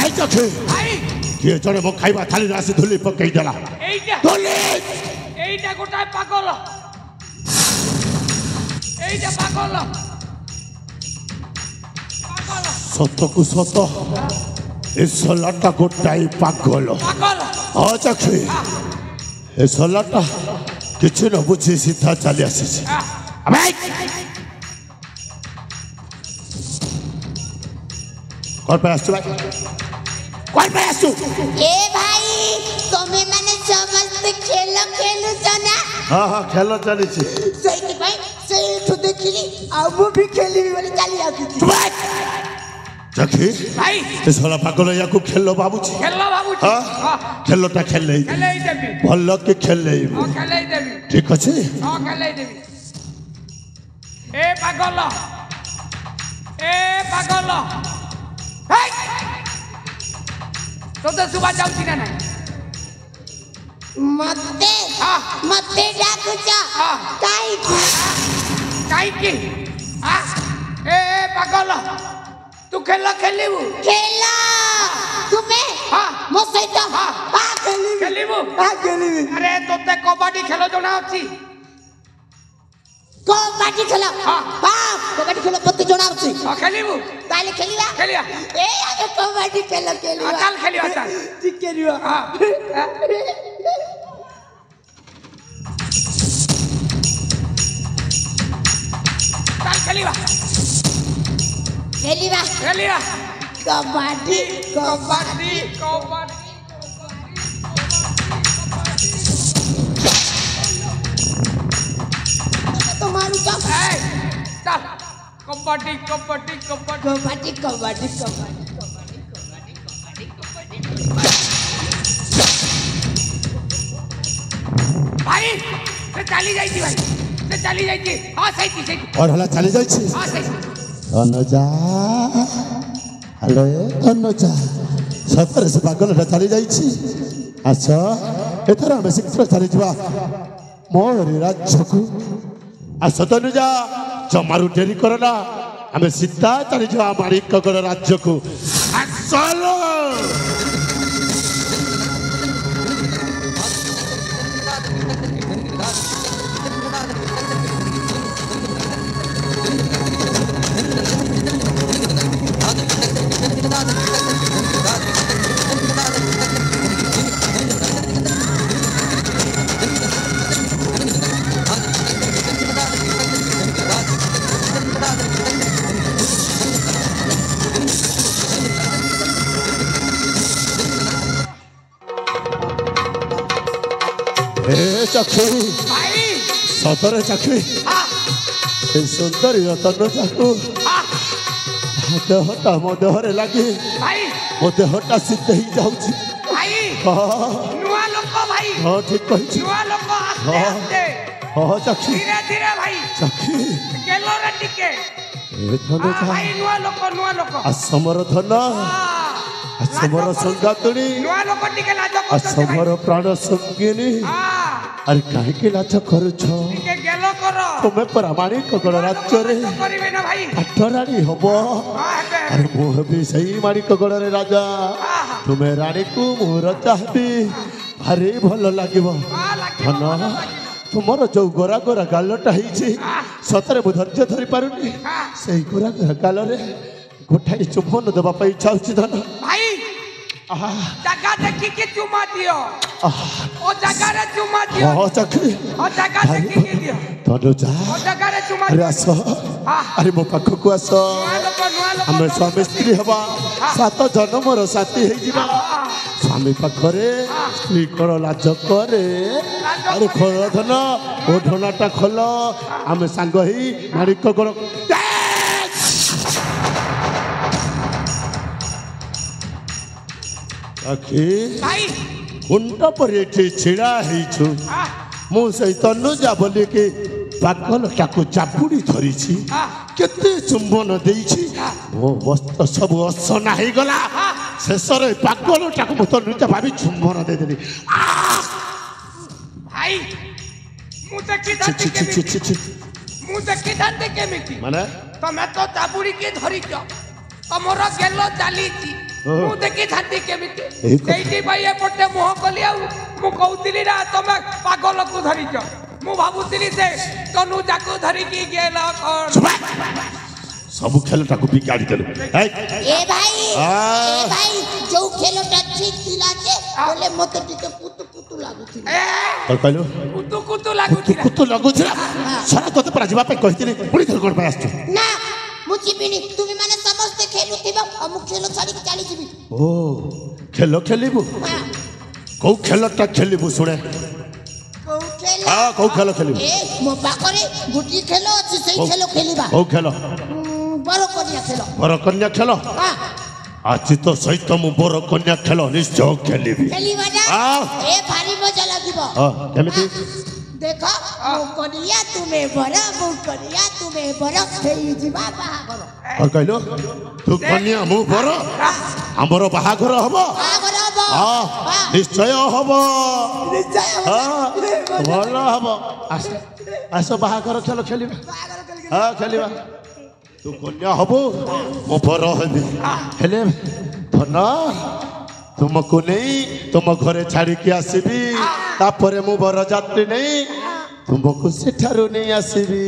भाई चखे किए जड़े मो खाइबा थाली रासी धुली पकई देला धुली एइटा गोटाय पागल एइटा पागल सत को सत ए सलाटा गोटाय पागल हां चखे ए सलाटा किछु न बुझी सीधा चली आसी भाई कौन पे आसु भाई कौन पे आसु ए भाई तमे माने समस्त खेल खेलु जना हां हां खेल चली छी सही भाई सही तो देखिली अब भी खेली बोली चली आसी जखी भाई ए साला पागल या को खेलो बाबूजी हां खेलोटा खेले देबी भल्लो के खेले हां खेले देबी ठीक अछि हां खेले देबी ए पागल हेय तो सुबह जाउची ना नहीं मते डाकुचा काई की हां ए पागल तू खेला खेलीबू खेला तुम्हें हां मो सहित हां खेलीबू हां खेलीबी अरे तोते कबड्डी खेलो जणा अछि कबड्डी खेला हां कबड्डी खेला पत्ते जणा अछि हां खेलीबू ताले खेलिया ए आगे कबड्डी खेला चल खेलिया चल ठीक खेलियो हां चल खेलिया कबड्डी तो मारू चल चल कबड्डी भाई से चली जाई भाई से चली जाई हां सही और हला चली जाई छी हां सही अनुजा हेलो अनुजा सतर से पागल चली जाई छी अच्छा एथरा में शिक्षा चली जवा मोर राज्य को आ सतनुजा जमारू डेरी करना हमें सीधा चली जवा हमारी कगड़ राज्य को चलो चखी सतरे चखी सुंदरी रतन चाकू देहटा मो देहरे लगी मो देहटा सिद्ध ही जाऊची हाँ ठीक कही हाँ चखी धीरे भाई चखी असमर धन असमर संगातुणी असमर प्राण संगिनी अरे काहे के लाज करूछ तुमे प्रामाणिक गणराज्य रे अठराणी हबो अरे मो भी सही माणिकगढ़ रे राजा तुमे रानी को मो राजा हेबी भारी भल लागिबो धन तुमर जो गोरा गोरा गालटा हिची सतरे मु धैर्य धरि पारुनी सही गोरा गोरा गाल रे गोठाई चुम्बन देबा पई इच्छा होची धन भाई जगह देखी के चुमा दियो ओ जगह रे चुमा दियो हां चखी ओ जगह देखी के दियो तनो जा ओ जगह रे चुमा अरे आसो अरे मो पाख को आसो हम स्वामी स्त्री हवा सात जन्म रो साथी हे जिबा स्वामी पाखरे स्त्री कर लाज करे अरे खोल धन ओ ढोनाटा खोल हम संग ही नारिक कर आखी भाई उंटा पर एठी छिड़ा हेछु मु सही तनुजा बोले के पागल टाको चापुड़ी धरी छी केते चुंबन देई छी ओ वस्त सब असना हे गला शेषरे पागल टाको मु तनुजा भाभी चुंबन दे देली भाई मु देखि दांते केमिति माने तमे तो चापुड़ी के धरी छ तमरो गेलो चाली छी ମୁଁ ଦେଖିଥାନ୍ତି କେମିତି ସେଇଥିପାଇଁ ଏପଟେ ମୁହଁ କଲି ଆଉ ମୁଁ କହୁଥିଲି ନା ତମେ ପାଗଲକୁ ଧରିଛ ମୁଁ ଭାବୁଥିଲି ସେ ତନୁ ଯାକୁ ଧରିକି ଗେଲ କଣ ସବୁ ଖେଳଟାକୁ ବିଗାଡ଼ି ଦେଲୁ ଏ ଭାଇ ଯୋଉ ଖେଳଟା ଠିକ ଥିଲା ଯେ ହେଲେ ମତେ ଟିକେ କୁତୁ ଲାଗୁଥିଲା କଣ କହିଲୁ କୁତୁ ଲାଗୁଥିଲା କୁତୁ ଲାଗୁଥିଲା ସାରା ତତେ ପରା ଯିବା ପାଇଁ କହିଥିଲି ପୁଣି ଥରେ କଣ ପାଇଁ ଆସିଛୁ ନା ମୁଁ ଯିବିନି ତୁମେ ମାନେ ସମସ୍ତେ ଖେଳୁଥିବ ଆଉ ମୁଁ ଖେଳ ଛାଡ଼ିକି ଚାଲିଯିବି ଓ ଖେଳ ଖେଳିବୁ କୋଉ ଖେଳଟା ଖେଳିବୁ ଶୁଣେ କୋଉ ଖେଳ ଖେଳିବୁ ମୋ ପାଖରେ ଗୋଟିଏ ଖେଳ ଅଛି ସେଇ ଖେଳ ଖେଳିବା କୋଉ ଖେଳ ବରକନ୍ୟା ଖେଳ ଆଜି ତ ସହିତ ମୁଁ ବରକନ୍ୟା ଖେଳ ନିଶ୍ଚୟ ଖେଳିବି ଖେଳିବା ନା ଭାରି ମଜା ଲାଗିବ କେମିତି ଦେଖ ମୁଁ କନିଆ ତୁମେ ବର ହେଇଯିବା ବାହାଘର କଣ କହିଲୁ ତୁ କନ୍ୟା ମୁଁ ବର ଆମର ବାହାଘର ହବ ନିଶ୍ଚୟ ହବ ଭଲ ହବ ଆସ ବାହାଘର ଖେଳ ଖେଳିବା ଖେଳିବା ତୁ କନ୍ୟା ହବୁ ମୁଁ ବର ହେବି ହେଲେ ଧନ ତୁମକୁ ନେଇ ତୁମ ଘରେ ଛାଡ଼ିକି ଆସିବି ତାପରେ ମୁଁ ବରଯାତ୍ରୀ ନେଇ ତୁମକୁ ସେଠାରୁ ନେଇ ଆସିବି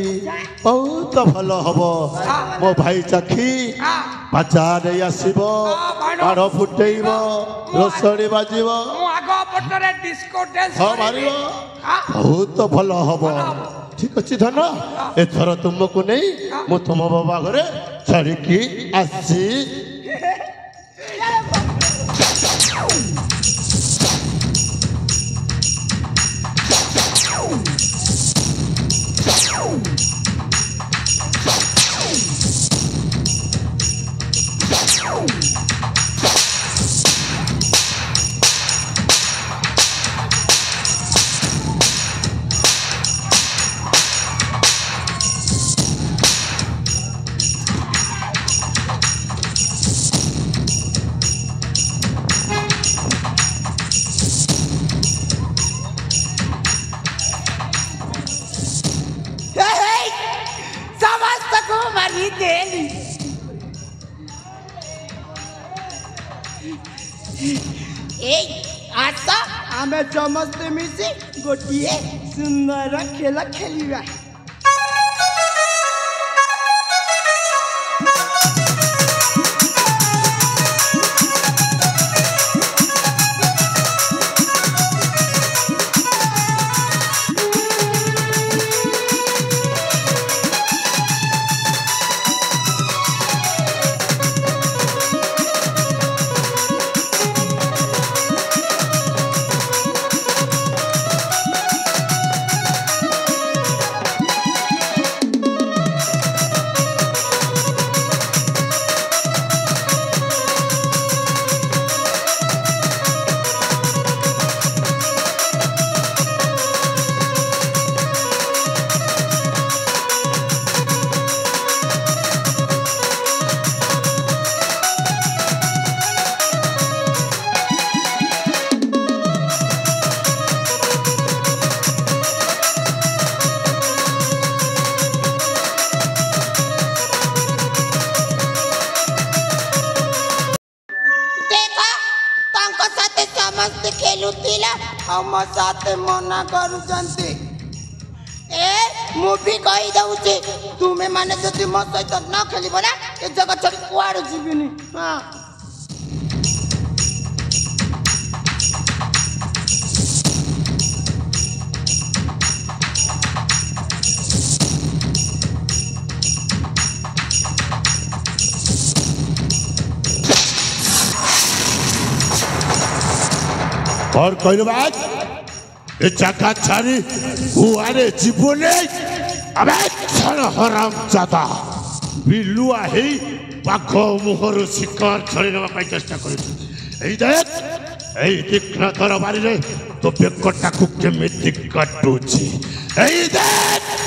ବହୁତ ଭଲ ହବ ମୋ ଭାଇ ଚାଖି ବାଜା ନେଇ ଆସିବ ବାଣ ଫୁଟେଇବ ରୋଷଣୀ ବାଜିବ ମାରିବ ବହୁତ ଭଲ ହବ ଠିକ ଅଛି ଧନ ଏଥର ତୁମକୁ ନେଇ ମୁଁ ତୁମ ବାବା ଘରେ ଛାଡ଼ିକି ଆସି ଆମେ ସମସ୍ତେ ମିଶି ଗୋଟିଏ ସୁନ୍ଦର ଖେଳ ଖେଳିବା हम साथे मना करुचंती मुझे कही दउची तुमे माने जदि मो सहित न खेलिबो ना ए जगह छोड़ी कुआड़ जीविनी हां और कहलु बात ए चाका छारी हुआरे जीवने अबे छन हराम जादा बिलुआ हे पाखो मुहर शिकार छड़ी नवा पाई चेष्टा करिछु एई देख एई तीक्ष्ण तरबारी रे तो बेकटा को केमिति काटुछि एई देख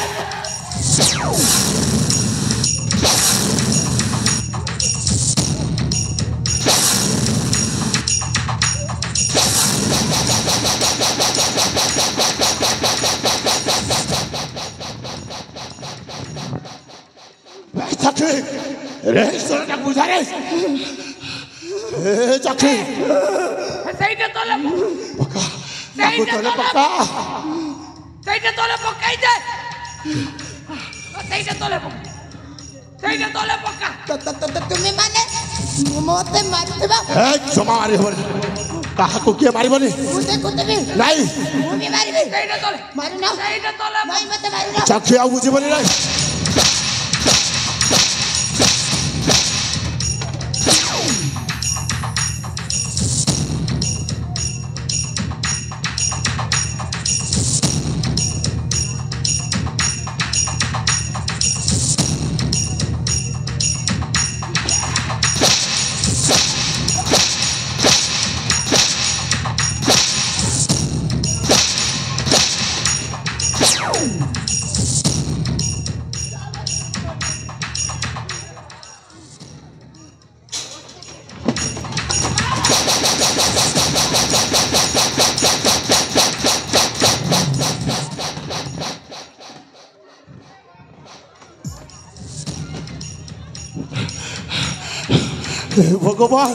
ए चाची ସେଇଟା ତଳେ पका ताको तले पका ସେଇଟା ତଳେ ପକାଇ ଦେ ସେଇଟା ତଳେ ପକା তুমি মানে মতে মারিবা ए जमा मारी हो कहा को के मारी बनी मुझे कुतबी नहीं मुझे मारिबे ସେଇଟା ତଳେ मारू ना ସେଇଟା ତଳେ नहीं मते मारू ना चाची आ बुझे बनी नहीं भगवान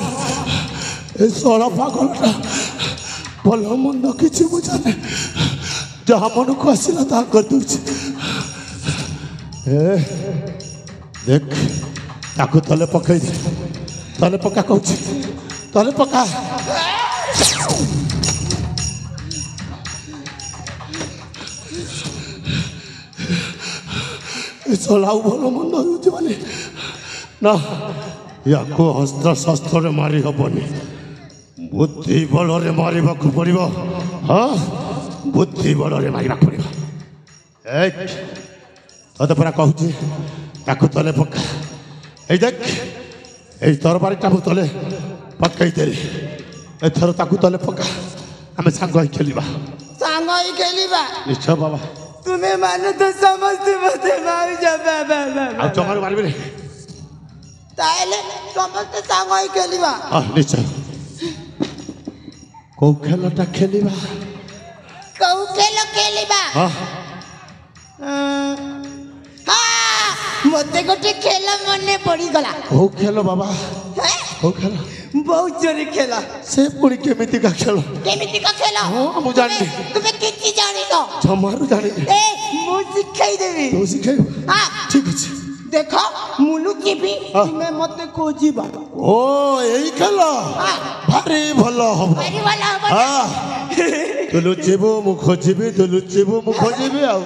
ए सोला पागलटा भल मंद किसी बुझाने जहाँ मन को आसला ता कर दूची देख ताको तले पकई दे तले पका कहूची तले पका ए सोला भल मंद होची माने ना याको अस्त्र शस्त्र मारी हबनी बुद्धि बल मार पड़ो हाँ बुद्धि बल मार पड़ो तोते पूरा कहूँ ताकू तले पका ए देख ये तरबारीटा मु तले पकई देली एथर ताकू तले पका आम सांग खेलिबा सांग ही खेलिबा निश्चय बाबा तुम्हें मानो तो समझते मते मार जा बाबा आ चमार मारबे ताले समझते सांग ही खेलिबा निश्चय कौ खेलटा खेलिबा कौ खेल खेलिबा हाँ मते गोटे खेल मने पड़ी गला कौ खेल बाबा कौ खेल बहुत जोरी खेला से पुणी केमिति का खेल केमिति का खेला हाँ मु जानि तुम्हें किछि जानि तो जमारू जानि ए मु सिखाई देबी तू सिखाई हां ठीक अछि देखो मुलु जीबी तुम्हें मते खोजिबा ओ एई खेल भारी भलो हो भारी भलो हो हां तू लुचिबो मु खोजिबी तू लुचिबो मु खोजिबी आ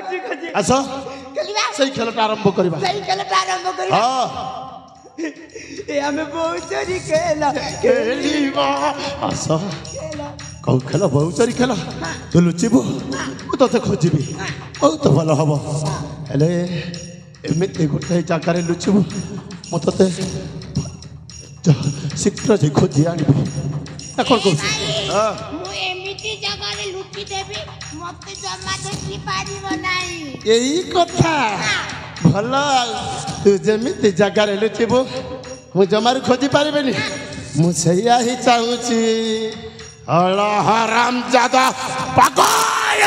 ठीक अछि आसो खेलिबा सही खेलटा आरंभ करबा सही खेलटा आरंभ करबा हां ए हमें बहुत जोरी खेला खेलिबा आसो कौ खेल बहुत सारी खेल तू लुचिबो मु तते खोजिबी बहुत भलो हबो हेले एमिति गोटे जगार लुचिबु मु तते शीघ्र जे खोजी आनिबी ना कोन कहू हां मु एमिति जगार लुचि देबी मते जमा देखि पारिबो नाही यही कथा भला तू जमिति जगार लुचिबु मु जमार खोजी पारिबेनी मु सैया ही चाहूची अल्लाह हराम जादा पागल